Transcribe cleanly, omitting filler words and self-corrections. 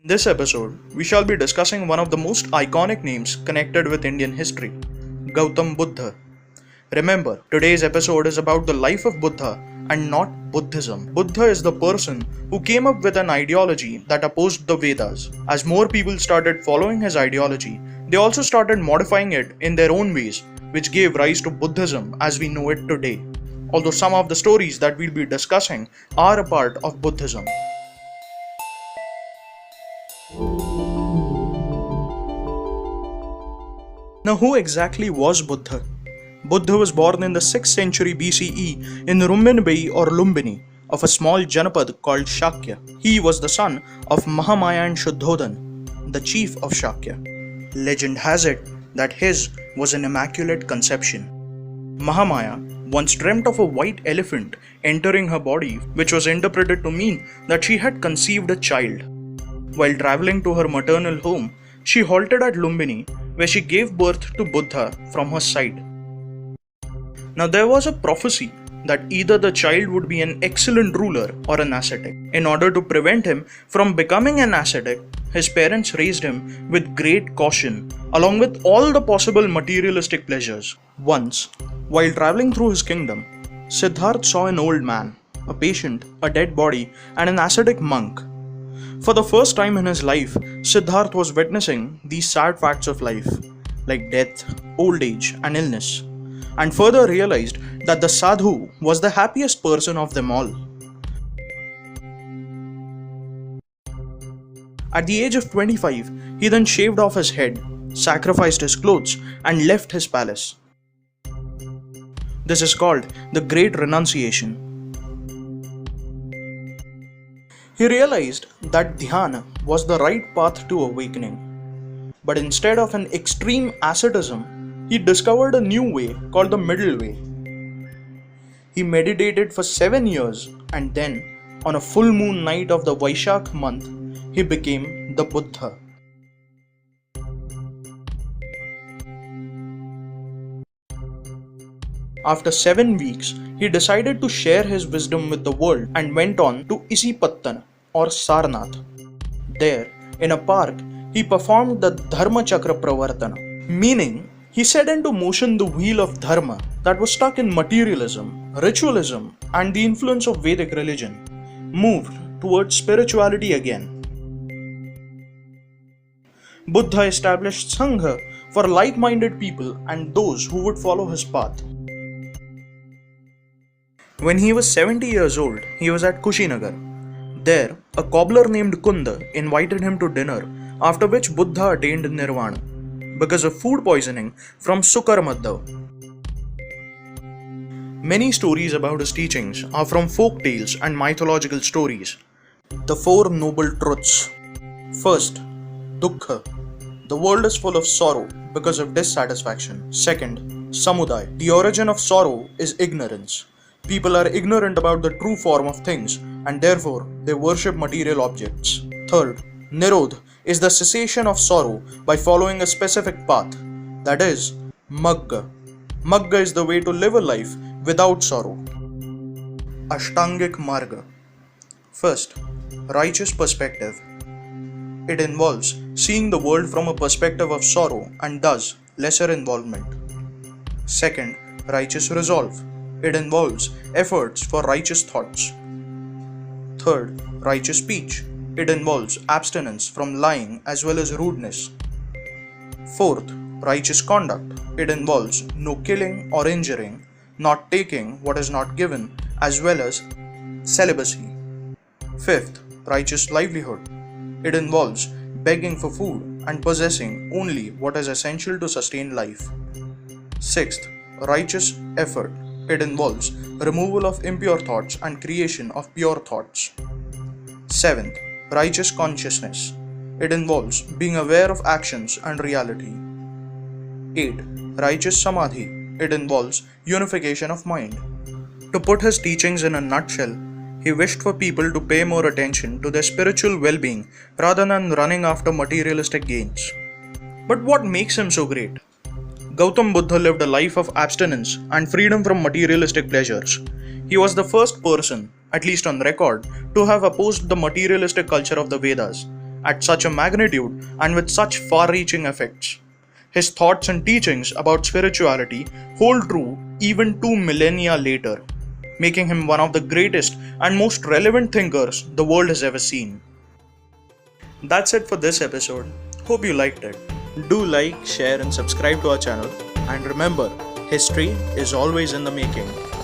This episode, we shall be discussing one of the most iconic names connected with Indian history, Gautam Buddha. Remember, today's episode is about the life of Buddha and not Buddhism. Buddha is the person who came up with an ideology that opposed the Vedas. As more people started following his ideology, they also started modifying it in their own ways, which gave rise to Buddhism as we know it today. Although some of the stories that we'll be discussing are a part of Buddhism. Now, who exactly was Buddha? Buddha was born in the 6th century BCE in Lumbini or Lumbini of a small Janapad called Shakya. He was the son of Mahamaya and Shuddhodhan, the chief of Shakya. Legend has it that his was an immaculate conception. Mahamaya once dreamt of a white elephant entering her body, which was interpreted to mean that she had conceived a child. While traveling to her maternal home, she halted at Lumbini, where she gave birth to Buddha from her side. Now there was a prophecy that either the child would be an excellent ruler or an ascetic. In order to prevent him from becoming an ascetic, his parents raised him with great caution, along with all the possible materialistic pleasures. Once, while traveling through his kingdom, Siddhartha saw an old man, a patient, a dead body, and an ascetic monk. For the first time in his life, Siddhartha was witnessing these sad facts of life, like death, old age, and illness, and further realized that the sadhu was the happiest person of them all. At the age of 25, he then shaved off his head, sacrificed his clothes, and left his palace. This is called the Great Renunciation. He realized that dhyana was the right path to awakening. But instead of an extreme asceticism, he discovered a new way called the middle way. He meditated for 7 years and then, on a full moon night of the Vaishakh month, he became the Buddha. After 7 weeks, he decided to share his wisdom with the world and went on to Isipattan or Sarnath. There, in a park, he performed the Dharma Chakra Pravartana, meaning he set into motion the wheel of dharma that was stuck in materialism, ritualism, and the influence of Vedic religion, moved towards spirituality again. Buddha established Sangha for like-minded people and those who would follow his path. When he was 70 years old, he was at Kushinagar. There, a cobbler named Kunda invited him to dinner, after which Buddha attained nirvana because of food poisoning from Sukarmaddav. Many stories about his teachings are from folk tales and mythological stories. The 4 noble truths. First, dukkha. The world is full of sorrow because of dissatisfaction. Second, samudaya. The origin of sorrow is ignorance. People are ignorant about the true form of things and therefore they worship material objects. Third, nirodha is the cessation of sorrow by following a specific path, that is, magga. Magga is the way to live a life without sorrow. Ashtangik marga. First, righteous perspective. It involves seeing the world from a perspective of sorrow and thus lesser involvement. Second, righteous resolve. It involves efforts for righteous thoughts. Third, righteous speech. It involves abstinence from lying as well as rudeness. Fourth, righteous conduct. It involves no killing or injuring, not taking what is not given, as well as celibacy. Fifth, righteous livelihood. It involves begging for food and possessing only what is essential to sustain life. Sixth, righteous effort. It involves removal of impure thoughts and creation of pure thoughts. Seventh, righteous consciousness. It involves being aware of actions and reality. 8. Righteous samadhi. It involves unification of mind. To put his teachings in a nutshell, he wished for people to pay more attention to their spiritual well-being rather than running after materialistic gains. But what makes him so great? Gautam Buddha lived a life of abstinence and freedom from materialistic pleasures. He was the first person, at least on record, to have opposed the materialistic culture of the Vedas at such a magnitude and with such far reaching effects. His thoughts and teachings about spirituality hold true even 2 millennia later, making him one of the greatest and most relevant thinkers the world has ever seen. That's it for this episode. Hope you liked it. Do like, share, and subscribe to our channel. And remember, history is always in the making.